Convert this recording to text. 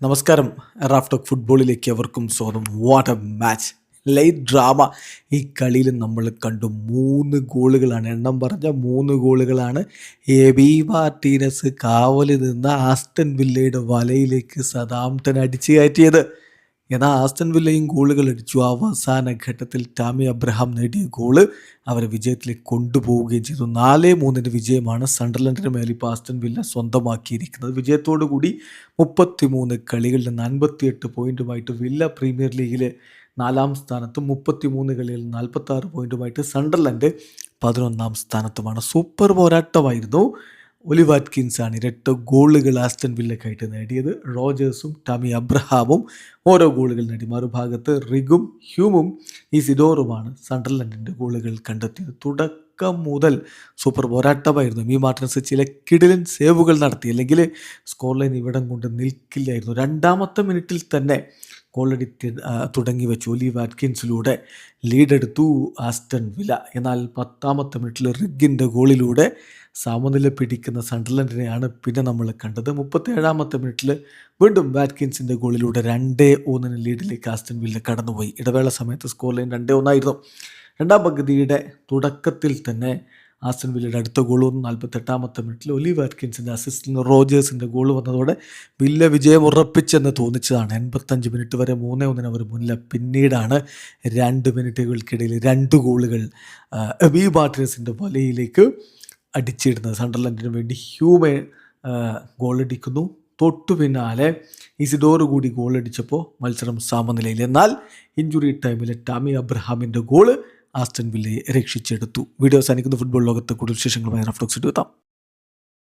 നമസ്കാരം. Raf talk ഫുട്ബോളിലേക്ക് അവർക്കും സ്വാഗതം. What A match, light drama. ഈ കളിയിൽ നമ്മൾ കണ്ടു 3 ഗോളുകളാണ്, എണ്ണം പറഞ്ഞ 3 ഗോളുകളാണ് എബി മാർട്ടീനസ് കാവൽ നിന്ന ആസ്റ്റൺ വില്ലയുടെ വലയിലേക്ക് സതാംപ്ടൺ അടിച്ചു കയറ്റിയത്. എന്നാൽ ആസ്റ്റൺ വില്ലയും ഗോളുകൾ അടിച്ചു. അവസാന ഘട്ടത്തിൽ ടാമി അബ്രഹാം നേടിയ ഗോള് അവരെ വിജയത്തിലേക്ക് കൊണ്ടുപോവുകയും ചെയ്തു. 4-3 വിജയമാണ് സണ്ടർലൻഡിന് മേൽ ഇപ്പോൾ ആസ്റ്റൺ വില്ല സ്വന്തമാക്കിയിരിക്കുന്നത്. വിജയത്തോടു കൂടി 33 കളികളിൽ നിന്ന് 58 പോയിന്റുമായിട്ട് വില്ല പ്രീമിയർ ലീഗിലെ 4-ാം സ്ഥാനത്തും 33 കളികളിൽ 46 പോയിന്റുമായിട്ട് സണ്ടർലൻഡ് 11-ാം സ്ഥാനത്തുമാണ്. സൂപ്പർ പോരാട്ടമായിരുന്നു. ഒലി വാറ്റ്കിൻസാണ് ഇരട്ട ഗോളുകൾ ആസ്റ്റൺ വില്ലക്കായിട്ട് നേടിയത്. റോജേഴ്സും ടാമി അബ്രഹാമും ഓരോ ഗോളുകൾ നേടി. മറുഭാഗത്ത് റിഗും ഹ്യൂമും ഇസിഡോറുമാണ് സണ്ടർലൻഡിൻ്റെ ഗോളുകൾ കണ്ടെത്തിയത്. തുടക്കം മുതൽ സൂപ്പർ പോരാട്ടമായിരുന്നു. എമി മാർട്ടിനസ് ചില കിടിലൻ സേവുകൾ നടത്തി, അല്ലെങ്കിൽ സ്കോർ ലൈൻ ഇവിടം കൊണ്ട് നിൽക്കില്ലായിരുന്നു. 2-ാമത്തെ മിനിറ്റിൽ തന്നെ ഗോളടി തുടങ്ങി വെച്ചു. ഒലി വാറ്റ്കിൻസിലൂടെ ലീഡെടുത്തു ആസ്റ്റൺ വില്ല. എന്നാൽ 10-ാമത്തെ മിനിറ്റിൽ റിഗിൻ്റെ ഗോളിലൂടെ സമനില പിടിക്കുന്ന സണ്ടർലൻഡിനെയാണ് പിന്നെ നമ്മൾ കണ്ടത്. 37-ാമത്തെ മിനിറ്റിൽ വീണ്ടും വാറ്റ്കിൻസിൻ്റെ ഗോളിലൂടെ 2-1 ലീഡിലേക്ക് ആസ്റ്റൺ വില്ല കടന്നുപോയി. ഇടവേള സമയത്ത് സ്കോർ ലൈൻ 2-1 രണ്ടാം പകുതിയുടെ തുടക്കത്തിൽ തന്നെ ആസ്റ്റൺ വില്ലയുടെ അടുത്ത ഗോൾ വന്നു. 48-ാമത്തെ മിനിറ്റിൽ ഒലി വാറ്റ്കിൻസിൻ്റെ അസിസ്റ്റിന് റോജേഴ്സിൻ്റെ ഗോൾ വന്നതോടെ വില്ല വിജയം ഉറപ്പിച്ചെന്ന് തോന്നിച്ചതാണ്. 85 മിനിറ്റ് വരെ 3-1 അവർ മുന്നിൽ. പിന്നീടാണ് 2 മിനിറ്റുകൾക്കിടയിൽ 2 ഗോളുകൾ എമി മാർട്ടിനസിൻ്റെ വലയിലേക്ക് അടിച്ചിടുന്നത്. സണ്ടർലൻഡിന് വേണ്ടി ഹ്യൂമെ ഗോളടിക്കുന്നു. തൊട്ടു പിന്നാലെ ഇസിഡോറ് കൂടി ഗോളടിച്ചപ്പോൾ മത്സരം സമനിലയിൽ. എന്നാൽ ഇഞ്ചുറി ടൈമിൽ ടാമി അബ്രഹാമിൻ്റെ ഗോള് ആസ്റ്റൺ വില്ലയെ രക്ഷിച്ചെടുത്തു. വീഡിയോ അവസാനിക്കുന്ന ഫുട്ബോൾ ലോകത്ത് കൂടുതൽ വിശേഷങ്ങളുമായി റാഫ് ടോക്സ് എത്താം.